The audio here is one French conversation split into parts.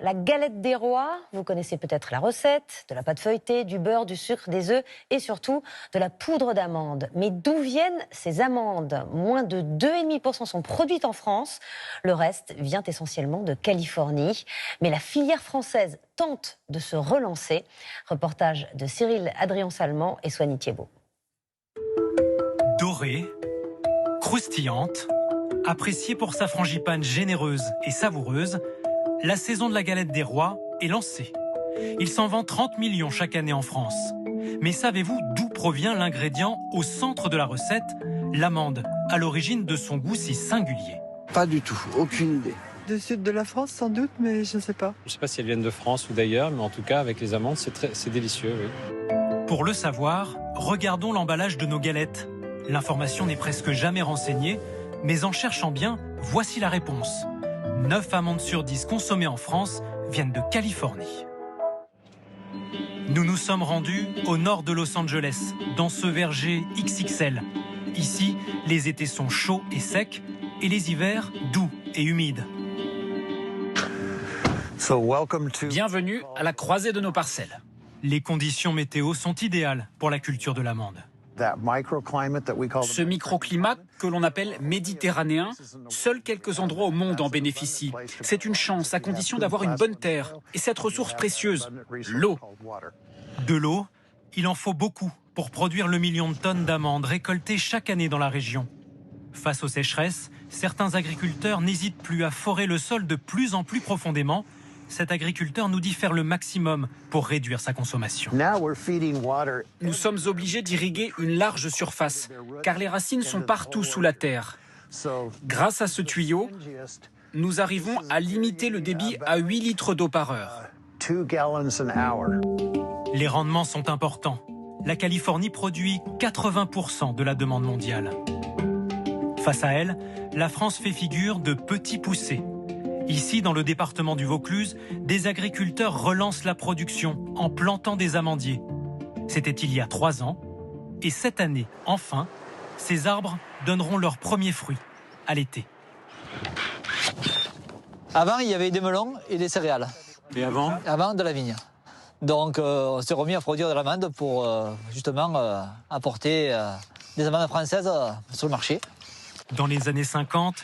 la galette des rois. Vous connaissez peut-être la recette, de la pâte feuilletée, du beurre, du sucre, des œufs et surtout de la poudre d'amande. Mais d'où viennent ces amandes? Moins de 2,5% sont produites en France. Le reste vient essentiellement de Californie. Mais la filière française tente de se relancer. Reportage de Cyril Adrien-Salmon et Soigny Thiebaud. Dorée, croustillante, appréciée pour sa frangipane généreuse et savoureuse, la saison de la galette des rois est lancée. Il s'en vend 30 millions chaque année en France. Mais savez-vous d'où provient l'ingrédient au centre de la recette, l'amande, à l'origine de son goût si singulier? Pas du tout, aucune idée. Du sud de la France sans doute, mais je ne sais pas. Je ne sais pas si elles viennent de France ou d'ailleurs, mais en tout cas avec les amandes c'est délicieux. Oui. Pour le savoir, regardons l'emballage de nos galettes. L'information n'est presque jamais renseignée, mais en cherchant bien, voici la réponse. 9 amandes sur 10 consommées en France viennent de Californie. Nous nous sommes rendus au nord de Los Angeles, dans ce verger XXL. Ici, les étés sont chauds et secs, et les hivers doux et humides. Bienvenue à la croisée de nos parcelles. Les conditions météo sont idéales pour la culture de l'amande. Ce microclimat que l'on appelle méditerranéen, seuls quelques endroits au monde en bénéficient. C'est une chance à condition d'avoir une bonne terre et cette ressource précieuse, l'eau. De l'eau, il en faut beaucoup pour produire le million de tonnes d'amandes récoltées chaque année dans la région. Face aux sécheresses, certains agriculteurs n'hésitent plus à forer le sol de plus en plus profondément. Cet agriculteur nous dit faire le maximum pour réduire sa consommation. Nous sommes obligés d'irriguer une large surface, car les racines sont partout sous la terre. Grâce à ce tuyau, nous arrivons à limiter le débit à 8 litres d'eau par heure. Les rendements sont importants. La Californie produit 80% de la demande mondiale. Face à elle, la France fait figure de petit poussé. Ici, dans le département du Vaucluse, des agriculteurs relancent la production en plantant des amandiers. C'était il y a 3 ans. Et cette année, enfin, ces arbres donneront leurs premiers fruits à l'été. Avant, il y avait des melons et des céréales. Et avant? Avant, de la vigne. Donc, on s'est remis à produire de l'amande pour justement apporter des amandes françaises sur le marché. Dans les années 50,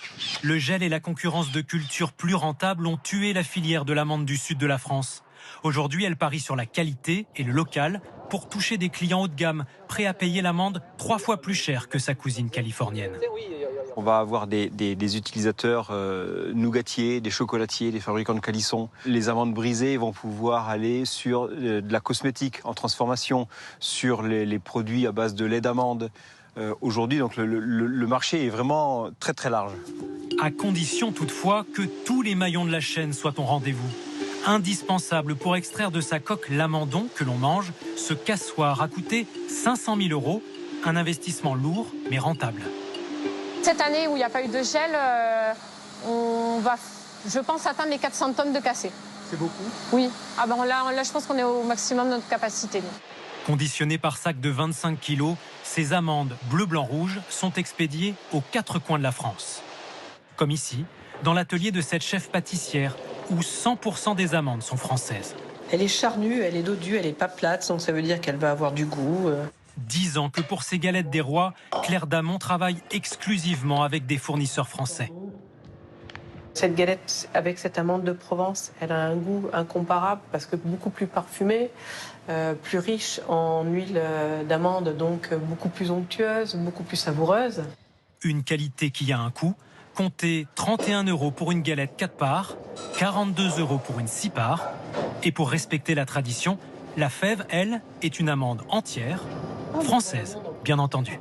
le gel et la concurrence de cultures plus rentables ont tué la filière de l'amande du sud de la France. Aujourd'hui, elle parie sur la qualité et le local pour toucher des clients haut de gamme, prêts à payer l'amande 3 fois plus cher que sa cousine californienne. On va avoir des utilisateurs nougatiers, des chocolatiers, des fabricants de calissons. Les amandes brisées vont pouvoir aller sur de la cosmétique en transformation, sur les produits à base de lait d'amande. Aujourd'hui, donc le marché est vraiment très très large. À condition toutefois que tous les maillons de la chaîne soient au rendez-vous. Indispensable pour extraire de sa coque l'amandon que l'on mange, ce cassoir a coûté 500 000 €, un investissement lourd mais rentable. Cette année où il n'y a pas eu de gel, on va, je pense, atteindre les 400 tonnes de cassé. C'est beaucoup? Oui. Ah ben là, je pense qu'on est au maximum de notre capacité. Conditionnées par sac de 25 kilos, ces amandes bleu, blanc, rouge sont expédiées aux 4 coins de la France. Comme ici, dans l'atelier de cette chef pâtissière, où 100% des amandes sont françaises. Elle est charnue, elle est dodue, elle n'est pas plate, donc ça veut dire qu'elle va avoir du goût. 10 ans que pour ces galettes des rois, Claire Damon travaille exclusivement avec des fournisseurs français. Cette galette avec cette amande de Provence, elle a un goût incomparable parce que beaucoup plus parfumée, plus riche en huile d'amande, donc beaucoup plus onctueuse, beaucoup plus savoureuse. Une qualité qui a un coût. Comptez 31 € pour une galette 4 parts, 42 € pour une 6 parts. Et pour respecter la tradition, la fève, elle, est une amande entière, française, bien entendu.